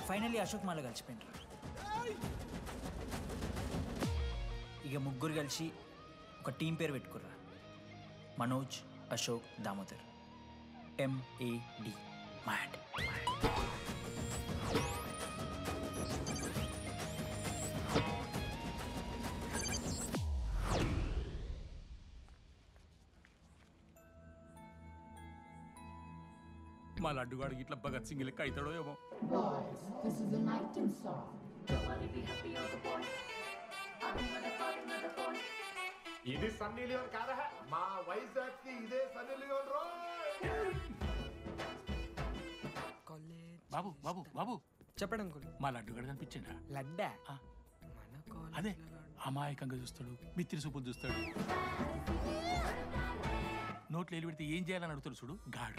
Finally Ashok మాల కలిసిపోయినారు. ఇక ముగ్గురు కలిసి ఒక టీం పేరు పెట్టుకుర్రా, మనోజ్, అశోక్, దామోదర్. MAD, mad. మా లడ్డుగాడికి ఇట్లా భగత్ సింగ్ లెక్క అవుతాడో ఏమో. ఇది సన్నీ లియోన్ కాదా? మా వైజాగ్ కి ఇదే సన్నీ లియోన్ రో. బాబు బాబు బాబు చెప్పడం అంకుల్. మా లడ్డుగాడు కనిపించిండా? లడ్డా అదే అమాయకంగా చూస్తాడు, మిత్రి చూపులు చూస్తాడు, నోట్లు ఎల్లి పెడితే ఏం చేయాలని అడుగుతాడు చూడు గాడు.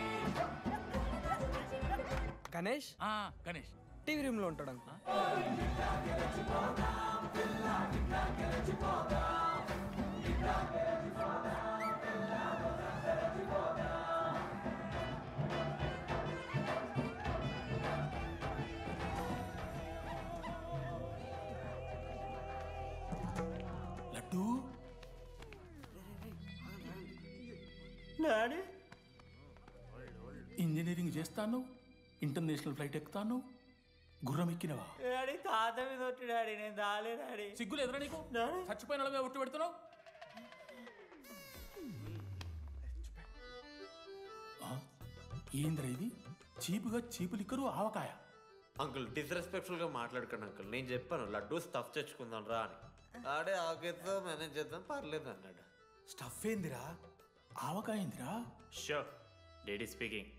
గణేష్ గణేష్ టీవీ రూమ్ లో ఉంటాడు అంకుల్. లడ్డు ఇంజనీరింగ్ చేస్తాను, ఇంటర్నేషనల్ ఫ్లైట్ ఎక్కుతాను, గుర్రం ఎక్కినవా? డాడీ తాత మీద ఒట్టు డాడీ, నేను దాలే డాడీ. సిగ్గులు ఎదురా నీకు? చచ్చిపోయిన వాళ్ళ మీద ఒట్టు పెడుతున్నావు. ఏంద్రా ఇది? చీపుగా చీపులు ఇక్కరు ఆవకాయ. అంకుల్ డిస్రెస్పెక్ట్ఫుల్ గా మాట్లాడకండి అంకుల్. నేను చెప్పాను లడ్డూ స్టఫ్ తెచ్చుకుందాం రా అని. ఆడే ఆకేతో మేనేజ్ చేద్దాం పర్లేదు అన్నాడు. స్టఫ్ ఏందిరా? ఆవకాయ ఏందిరా? Show daddy speaking.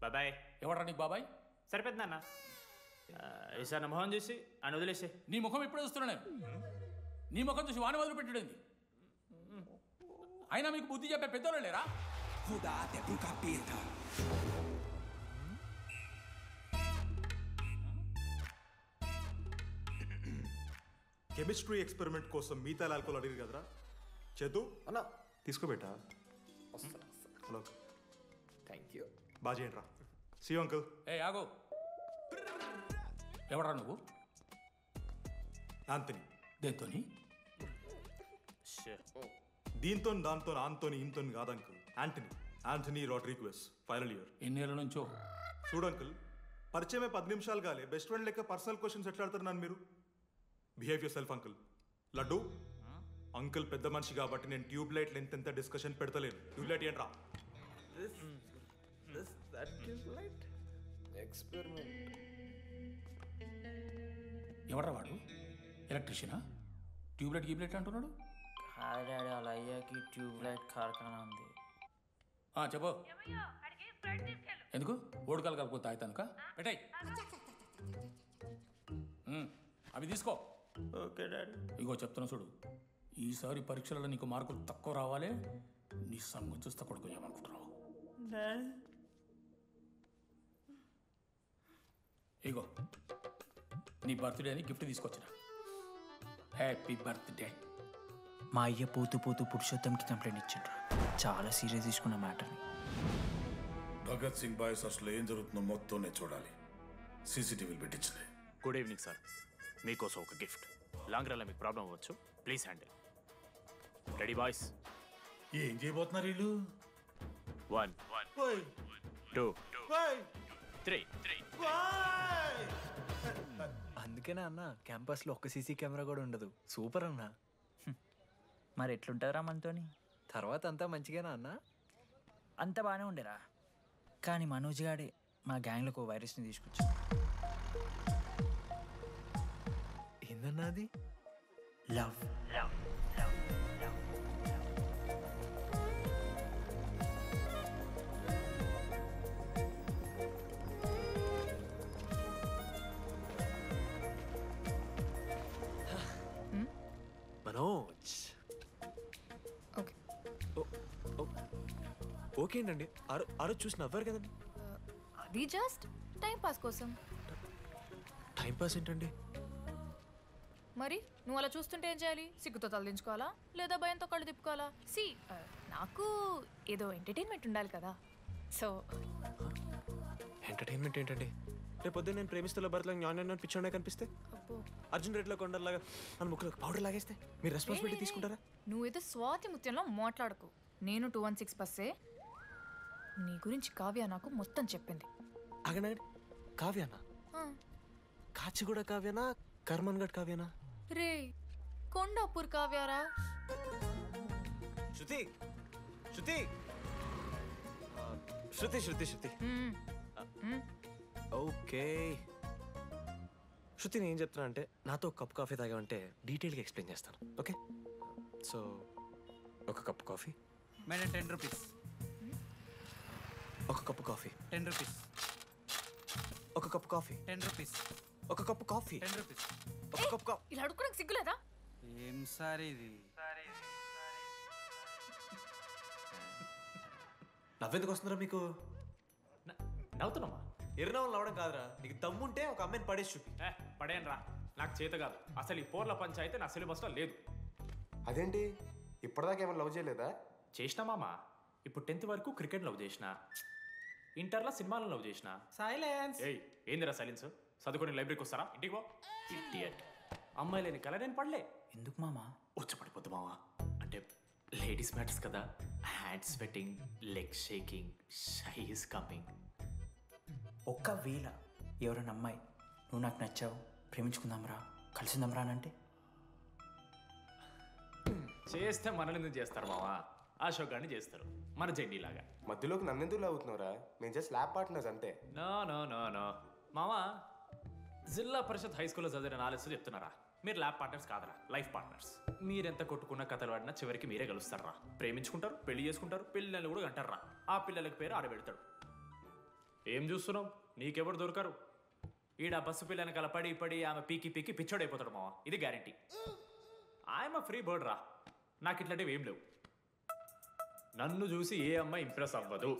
బాబాయ్. ఎవరా నీకు బాబాయ్? సరిపోతుంది అన్న. ఈసారి నా మొహం చూసి అని వదిలేసే. నీ ముఖం ఎప్పుడు చూస్తున్నా నేను? నీ ముఖం చూసి వాని వదిలి పెట్టడండి. అయినా మీకు బుద్ధి చెప్పే పెద్దోళ్ళు లేరా? కెమిస్ట్రీ ఎక్స్పెరిమెంట్ కోసం మిగతా ఆల్కహాల్ అడిగారు కదరా చేతు అన్న, తీసుకోబెట్టా. Hello, thank you. బాగా చేయండి రా. See you uncle. ఆగో, ఎవరా నువ్వు? ఆంథనీ. దేంతోని? దీంతో దాంతో ఆంతోని ఇంతో కాదు uncle, Anthony. Anthony Rodrigues, final year. ఎన్నేళ్ళ నుంచో? చూడు అంకుల్, పరిచయమే 10 నిమిషాలు కాలే, బెస్ట్ ఫ్రెండ్ లెక్క పర్సనల్ క్వశ్చన్స్ ఎట్లా ఆడతారు నన్ను మీరు? Behave your self uncle. Laddu uncle పెద్ద మనిషి కాబట్టి నేను ట్యూబ్ లైట్ లెంత్ ఎంత డిస్కషన్ పెడతలేను. ట్యూబ్ లైట్ ఏంట్రా? ఎవరా వాడు? ఎలక్ట్రీషియనా? ట్యూబ్లైట్ గీబ్లైట్ అంటున్నాడు. డాడీ వాళ్ళ అయ్యాకి ట్యూబ్ లైట్ కార్ఖానా ఉంది. చెప్పు. ఎందుకు? ఓడికాలు కలుపుకొని తాగుతానుక పెట్టాయి. అవి తీసుకో. Okay daddy. ఇగో చెప్తున్నా చూడు, ఈసారి పరీక్షలలో నీకు మార్కులు తక్కువ రావాలి. నీ సంగతి చూస్తే కొడుకు ఏమనుకుంటున్నావు? ఇగో నీ బర్త్డే అని గిఫ్ట్ తీసుకొచ్చిన. Happy birthday. మా అయ్య పోతూ పోతూ పురుషోత్తంకి కంప్లైంట్ ఇచ్చిండ్రు. చాలా సీరియస్ తీసుకున్న మ్యాటర్ని. భగత్ సింగ్ బాయ్స్ అసలు ఏం జరుగుతుందో మొత్తం నేను చూడాలి. సీసీటీవీలు పెట్టించలే. Good evening sir. మీకోసం ఒక గిఫ్ట్. లాంగ్ రన్లో మీకు ప్రాబ్లం అవ్వచ్చు, ప్లీజ్ హ్యాండిల్. Ready boys? ఏం చేయబోతున్నారు వీళ్ళు? 1 2 3. అందుకేనా అన్న క్యాంపస్ లో ఒక్క సీసీ కెమెరా కూడా ఉండదు. సూపర్ అన్న. మరి ఎట్లుంటారా మనతోని? తర్వాత అంతా మంచిగానా అన్న? అంత బాగానే ఉండేరా, కానీ మనోజ్ గాడే మా గ్యాంగ్లోకి ఓ వైరస్ని తీసుకొచ్చా. ఏందన్నా అది? లవ్. మనోజ్ ఓకే ఓకే అండి. ఆ రోజు చూసి నవ్వారు కదండి. అది జస్ట్ టైం పాస్ కోసం. టైం పాస్ ఏంటండి? మరి నువ్వు అలా చూస్తుంటే ఏం చేయాలి? సిగ్గుతో తలదించుకోవాలా లేదా భయంతో కళ్ళు తిప్పుకోవాలా? సి నాకు ఏదో ఎంటర్టైన్మెంట్ ఉండాలి కదా. సో ఎంటర్టైన్మెంట్ ఏంటండి? రేపు పొద్దున్న నేను ప్రేమిస్తున్న భర్తలో జ్ఞానం పిచ్చోడే కనిపిస్తే అర్జున్ రెడ్డిలో కొండలాగా మన ముక్కలు పౌడర్ లాగేస్తే మీరు రెస్పాన్సిబిలిటీ తీసుకుంటారా? నువ్వేదో స్వాతి ముత్యంలో మాట్లాడకు. నేను 216 బస్సే. నీ గురించి కావ్య నాకు మొత్తం చెప్పింది. అగనా కావ్యానా? కాచిగూడ కావ్యానా? కర్మన్ గడ్ కావ్యానా? రే కొండాపూర్ కావ్యారా? శృతి శృతి శృతి శృతి శృతి ఓకే. శృతి నేను ఏం చెప్తున్నా అంటే నాతో ఒక కప్ కాఫీ తాగామంటే డీటెయిల్గా ఎక్స్ప్లెయిన్ చేస్తాను. ఓకే, సో ఒక కప్ కాఫీ. Madam 10 rupees. ఒక కప్పు కాఫీ. 10 రూపీస్. ఒక కప్పు కాఫీ. 10 రూపీస్. ఒక కప్పు కాఫీ. 10 రూపీస్. ఒక కప్పు కాఫీ. ఇలా అడుక్కోడానికి సిగ్గులేదా? ఏం సార్ ఇది? నవ్వెందుకు వస్తుందిరా మీకు? నవ్వుతున్నామా? ఎర్రనవ్వులు నవ్వడం కాదురా, నీకు దమ్ముంటే ఒక అమ్మాయిని పడేసి చూపి. పడేయను రా, నాకు చేత కాదు. అసలు ఈ పోర్ల పంచాయితీ నా సిలబస్లో లేదు. అదేంటి ఇప్పటిదాకా ఏమైనా లవ్ చేయలేదా? చేసినా మామా. ఇప్పుడు 10th వరకు క్రికెట్ లవ్ చేసిన, ఇంటర్లో సినిమాలను లవ్ చేసిన. సైలెన్స్. ఏయ్ ఏందిరా సైలెన్స్? చదువుకొని లైబ్రరీకి వస్తారా? ఇంటికి పో. ఇడియట్. అమ్మాయి లేని కల నేను పడలే. ఎందుకు మామా? వచ్చి పడిపోద్దు మావా. అంటే లేడీస్ మ్యాటర్స్ కదా. Hand sweating, leg shaking, shy is coming. ఒక్కవేళ ఎవరైనా అమ్మాయి నువ్వు నాకు నచ్చావు, ప్రేమించుకుందాంరా, కలిసిందాంరా అని అంటే చేస్తే మనల్ని ఎందుకు చేస్తారు మావా? అశోక్ గారిని చేస్తారు, మన జెండీలాగా. మధ్యలోకి నన్నెందుకు లవ్ అవుతున్నావురా? మేము జస్ట్ ల్యాబ్ పార్ట్నర్స్ అంతే. నో నో నో నో మావా, జిల్లా పరిషత్ హై స్కూల్లో చదివిన నాలెడ్జ్ చెప్తున్నారా? మీరు ల్యాబ్ పార్ట్నర్స్ కాదరా, లైఫ్ పార్ట్నర్స్. మీరెంత కొట్టుకున్న కథలు పడినా చివరికి మీరే కలుస్తారా. ప్రేమించుకుంటారు, పెళ్లి చేసుకుంటారు, పిల్లలు కూడా అంటారా. ఆ పిల్లలకి పేరు ఆడబెడతాడు. ఏం చూస్తున్నావు? నీకెవరు దొరకరు. ఈడ బస్సు పిల్లని కలపడి పడి ఆమె పీకి పీకి పిచ్చోడైపోతాడు మావా. ఇది గ్యారంటీ. ఆయమ ఫ్రీ బర్డ్ రా. నాకు ఇట్లాంటివి ఏం లేవు. నన్ను చూసి ఏ అమ్మాయి ఇంప్రెస్ అవ్వదు,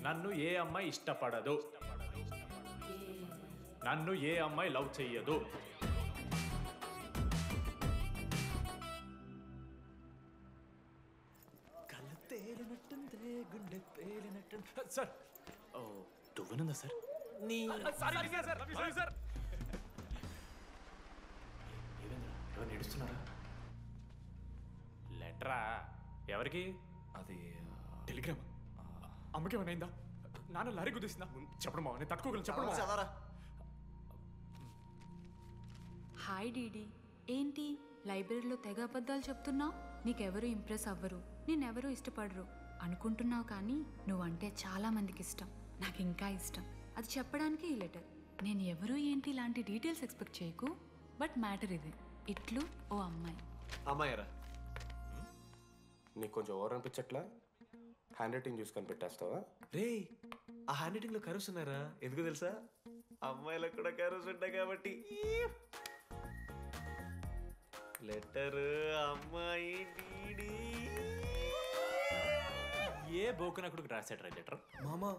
నన్ను ఏ అమ్మాయి ఇష్టపడదు, నన్ను ఏ అమ్మాయి లవ్ చెయ్యదు. సార్ ఓ దువ్వనుందా సార్? సార్ ఎవరు నడుస్తున్నారా? లెటరా? ఎవరికి? అది టెలిగ్రామ్. అమ్మకి ఏమైనా నాన్న లారీ కుదిసిందా? చెప్పడం మావా, నేను తట్టుకోగలను. చెప్పడం చదవరా. హాయ్ డీడీ, ఏంటి లైబ్రరీలో తెగ అబద్ధాలు చెప్తున్నావు? నీకెవరు ఇంప్రెస్ అవ్వరు, నేనెవరూ ఇష్టపడరు అనుకుంటున్నావు, కానీ నువ్వంటే చాలా మందికి ఇష్టం, నాకు ఇంకా ఇష్టం. అది చెప్పడానికి ఈ లెటర్. నేను ఎవరు ఏంటి ఇలాంటి డీటెయిల్స్ ఎక్స్పెక్ట్ చేయకు, బట్ మ్యాటర్ ఇది. ఇట్లు ఓ అమ్మాయి. అమ్మాయిరా? నీకు కొంచెం ఓవర్ అనిపించట్లా? హ్యాండ్ రైటింగ్ చూసి కనిపెట్టేస్తావా? రే, ఆ హ్యాండ్ రైటింగ్ లో కర్వ్స్ ఉన్నారా? ఎందుకు తెలుసా? అమ్మాయిలకు కూడా కర్వ్స్ ఉంటాయి కాబట్టి. లెటర్ అమ్మాయి డీడీ. ఏ బోకనకుడికి రాశాడు రా లెటర్? మామా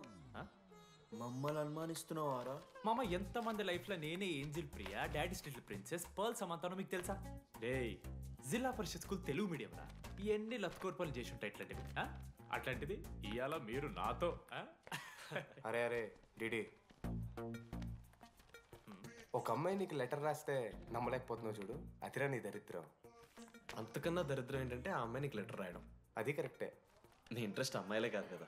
మమ్మల్ని అనుమానిస్తున్నావారా? మామ, ఎంతమంది లైఫ్లో నేనే angel Priya, daddy still princess, pearl సమంతానో మీకు తెలుసా? డే జిల్లా పరిషత్ స్కూల్ తెలుగు మీడియం రా. ఎన్ని లత్కోర్పాలు చేసి ఉంటాయి ఇట్లాంటివి. అట్లాంటిది ఇవాళ మీరు నాతో. అరే అరే డిడి, ఒక అమ్మాయి నీకు లెటర్ రాస్తే నమ్మలేకపోతున్నావు చూడు, అతిరా నీ దరిద్రం. అంతకన్నా దరిద్రం ఏంటంటే ఆ అమ్మాయి నీకు లెటర్ రాయడం. అది కరెక్టే. నీ ఇంట్రెస్ట్ అమ్మాయిలే కాదు కదా.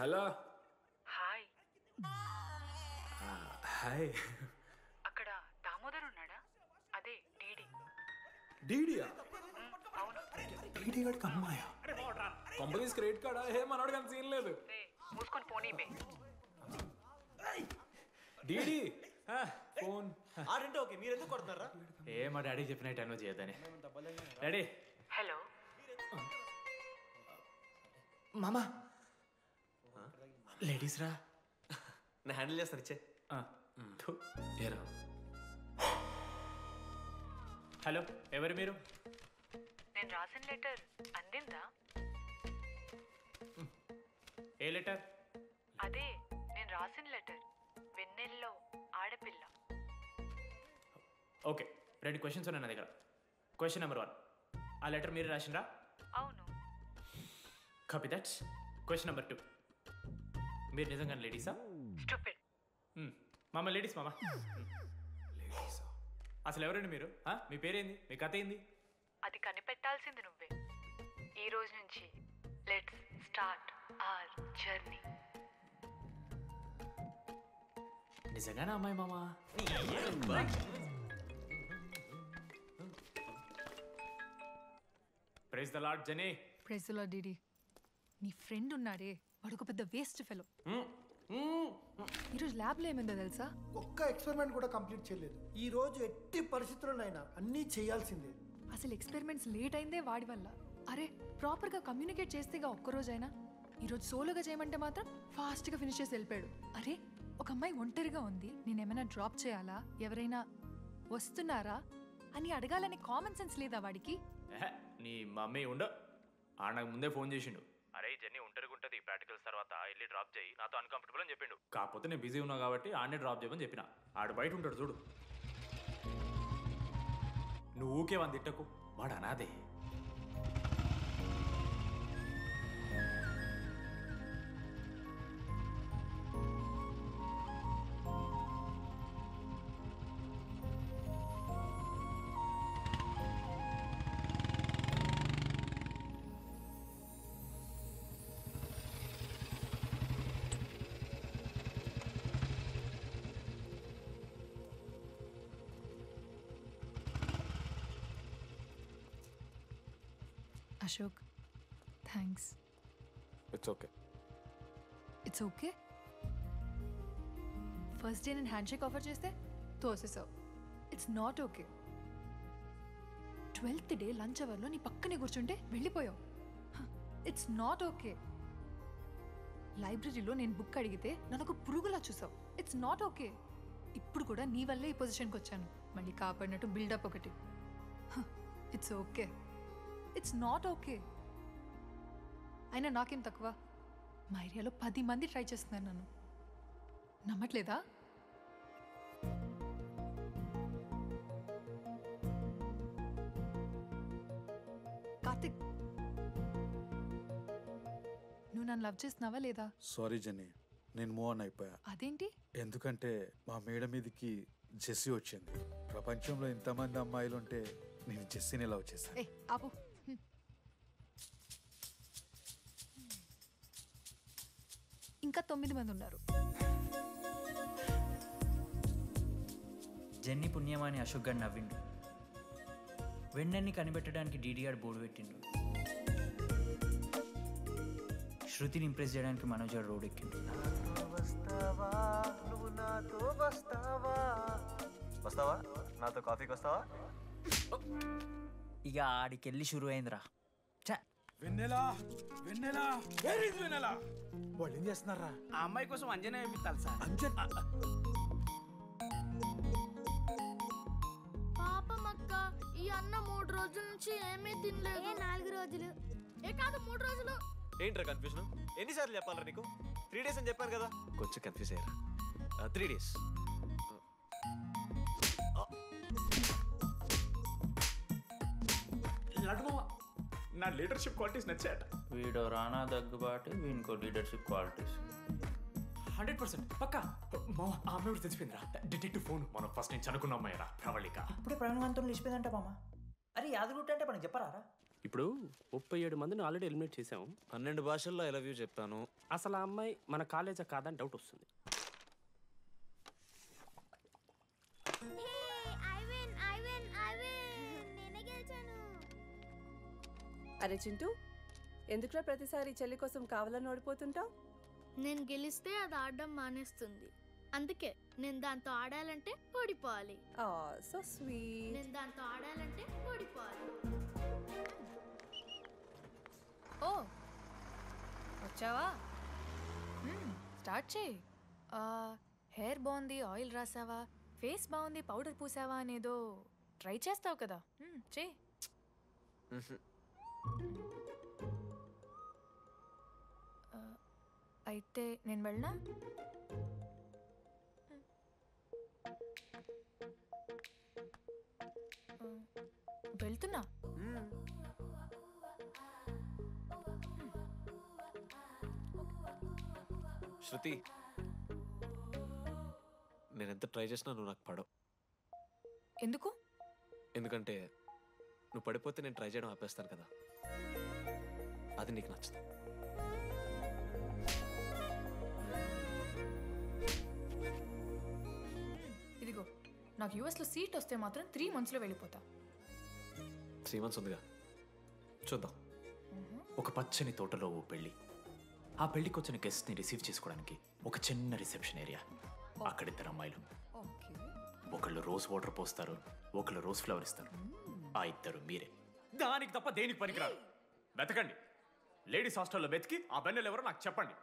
హలో. హాయ్. హాయ్. అక్కడ దామోదర్ ఉన్నాడా? అదే డీడీ. డీడీయా? అవును. డీడీ గడికి అమ్మాయా? Companies credit కార్డా? ఏ మనోడు కానీ సీన్ లేదు. మూసుకొని పోనీ బే. DD phone. ఆడంటే ఓకే, మీరు ఎందుకు కొడుతున్నారా? ఏ మా డాడీ చెప్పినట్టు అనో చేయొద్దని. డాడీ. హలో. మామా లేడీస్ రా. నేను హ్యాండిల్ చేస్తాను, ఇచ్చే. ఏరా. హలో, ఎవరు మీరు? నేను రాసిన లెటర్ అందిందా? ఏ లెటర్? అదే నేను రాసిన లెటర్, వెన్నెల్లో ఆడపిల్ల. ఓకే, 2 క్వశ్చన్స్ ఉన్నాయి నా దగ్గర. క్వశ్చన్ నెంబర్ 1, ఆ లెటర్ మీరు రాసిండ్రా? అవును. Copy that. క్వశ్చన్ నెంబర్ 2, మీరు నిజంగా లేడీసా? స్టూపిడ్. మామ లేడీస్ మామ. అసలు ఎవరండి మీరు? మీ పేరేంది? మీ కథ ఏంది? అది కనిపెట్టాల్సింది నువ్వే. ఈ రోజు నుంచి లెట్స్ స్టార్ట్ అవర్ జర్నీ. నిజంగానే అమ్మాయి మామ? ప్రైజ్ ద లార్డ్ జెనీ. ప్రైజ్ ద లార్డ్ డీడీ. నీ ఫ్రెండ్ ఉన్నాడే, వాడు ఒక పెద్ద వేస్ట్ ఫెలో. ఈరోజు ల్యాబ్లో ఏమైందో తెలుసా? ఒక్క ఎక్స్పెరిమెంట్ కూడా కంప్లీట్ చేయలేదు. ఈ రోజు ఎట్టి పరిస్థితుల్లోనైనా అన్నీ చేయాల్సిందే. అసలు ఎక్స్పెరిమెంట్స్ లేట్ అయిందే వాడి వల్ల. అరే ప్రాపర్గా కమ్యూనికేట్ చేస్తేగా ఒక్కరోజైనా. ఈరోజు సోలోగా చేయమంటే మాత్రం ఫాస్ట్గా ఫినిష్ చేసి వెళ్ళిపోయాడు. అరే ఒక అమ్మాయి ఒంటరిగా ఉంది, నేనేమైనా డ్రాప్ చేయాలా, ఎవరైనా వస్తున్నారా అని అడగాలని కామన్ సెన్స్ లేదా వాడికి? నీ మమ్మీ ఉండ నాకు ముందే ఫోన్ చేసిండు. అరే జెన్నీ ఒంటరిగా ఉంటుంది, ప్రాక్టికల్స్ తర్వాత వెళ్ళి డ్రాప్ చేయి, నాతో అన్కంఫర్టబుల్ అని చెప్పిండు. కాకపోతే నేను బిజీ ఉన్నా కాబట్టి ఆడనే డ్రాప్ చేయమని చెప్పిన. ఆడు బయట ఉంటాడు చూడు. నువ్వు ఊకే వాని తిట్టకు, వాడు అనాదే. Ashok thanks. It's okay. It's okay. First day నేను హ్యాండ్ షేక్ ఆఫర్ చేస్తే తోసేసావు. It's not okay. 12th day lunch అవర్లో నీ పక్కనే కూర్చుంటే వెళ్ళిపోయావు. It's not okay. లైబ్రరీలో నేను బుక్ అడిగితే నన్ను పురుగులా చూసావు. It's not okay. ఇప్పుడు కూడా నీ వల్లే ఈ పొజిషన్కి వచ్చాను. మళ్ళీ కాపాడినట్టు బిల్డప్ ఒకటి. It's okay. It's not okay. అయినా నాకేం తక్కువ? మా ఏరియాలో 10 మంది ట్రై చేస్తున్నారు నన్ను. నమ్మట్లేదా? కార్తిక్, నువ్వు నన్ను లవ్ చేస్తున్నావా లేదా? సారీ జెన్నీ, నేను మూవ్ ఆన్ అయిపోయా. అదేంటి? ఎందుకంటే మా మేడ మీదకి జెస్సీ వచ్చింది. ప్రపంచంలో ఇంతమంది అమ్మాయిలు ఉంటే నేను జెస్సీని లవ్ చేశాను. ఏ ఆపు. ఇంకా 9 మంది ఉన్నారు. జెన్నీ పుణ్యమాని అశోక్ గారు నవ్విండు. వెన్నెన్ని కనిపెట్టడానికి డీడీఆర్ బోర్డు పెట్టిండు. శృతిని ఇంప్రెస్ చేయడానికి మనోజ్ గారు రోడ్ ఎక్కిండు. వస్తావా నాతో కాఫీకి వస్తావా? ఇక ఆడికెళ్ళి షురు అయిందిరా. వెన్నెలా వెన్నెలా వెన్నెలా వాళ్ళు ఏం చేస్తున్నారా? ఆ అమ్మాయి కోసం అంజనా వేయించాలి సార్. పాపం అక్క, ఈ అన్న 3 రోజుల నుంచి ఏమీ తినలేదు. 4 రోజులు కాదు 3 రోజులు. ఏంట్రా కన్ఫ్యూజన్? ఎన్నిసార్లు చెప్పాలరా నీకు? 3 days అని చెప్పాను కదా. కొంచెం కన్ఫ్యూజ్ అయ్యారా? 3 days. నా లీడర్షిప్ క్వాలిటీస్ నచ్చాట. వీడో రానా దగ్గుబాటు, వీనికో లీడర్షిప్ క్వాలిటీస్. 100% పక్కా. మా ఆ అమ్మాయి కూడా తెలిసిపోయిందిరా. Detective phone. మనం ఫస్ట్ నుంచి అనుకున్న అమ్మాయిరా ప్రవళిక. ఇప్పుడే ప్రవీణవంతం లేచిపోయిందంట మామ. అరే యాదగుట్ట అంటే మనకు చెప్పరా? ఇప్పుడు 37 మందిని ఆల్రెడీ ఎలిమినేట్ చేసాము. 12 భాషల్లో ఐ లవ్ యూ చెప్పాను. అసలు ఆ అమ్మాయి మన కాలేజా కాదని డౌట్ వస్తుంది. అరే చింటూ, ఎందుకురా ప్రతిసారి చెల్లి కోసం కావాలని ఓడిపోతుంటావు? నేను గెలిస్తే అది ఆడడం మానేస్తుంది. అందుకే నేను దాంతో ఆడాలంటే ఓడిపోవాలి. So sweet. నేను దాంతో ఆడాలంటే ఓడిపోవాలి. ఓ వచ్చావా? స్టార్ట్ చేయి. హెయిర్ బాగుంది, ఆయిల్ రాసావా, ఫేస్ బాగుంది, పౌడర్ పూసావా అనేదో ట్రై చేస్తావు కదా. చేయి. అయితే నేను వెళ్ళనా? వెళ్తున్నా. శృతి, నేను ఎంత ట్రై చేసినా నువ్వు నాకు పడవు. ఎందుకు? ఎందుకంటే నువ్వు పడిపోతే నేను ట్రై చేయడం ఆపేస్తాను కదా, అది నీకు నచ్చదు. ఇదిగో, నాకు యూఎస్లో సీట్ వస్తే మాత్రం 3 monthsలో వెళ్ళిపోతా. 3 months ఉందిగా, చూద్దాం. ఒక పచ్చని తోటలో ఓ పెళ్లి. ఆ పెళ్లికి వచ్చిన గెస్ట్ని రిసీవ్ చేసుకోవడానికి ఒక చిన్న రిసెప్షన్ ఏరియా. అక్కడ 2 అమ్మాయిలు. ఒకళ్ళు రోజ్ వాటర్ పోస్తారు, ఒకళ్ళు రోజ్ ఫ్లవర్ ఇస్తారు. ఆ 2 మీరే. దానికి తప్ప దేనికి పనికిరాదు. వెతకండి. లేడీస్ హాస్టల్లో వెతికి ఆ బెన్నెలు ఎవరో నాకు చెప్పండి.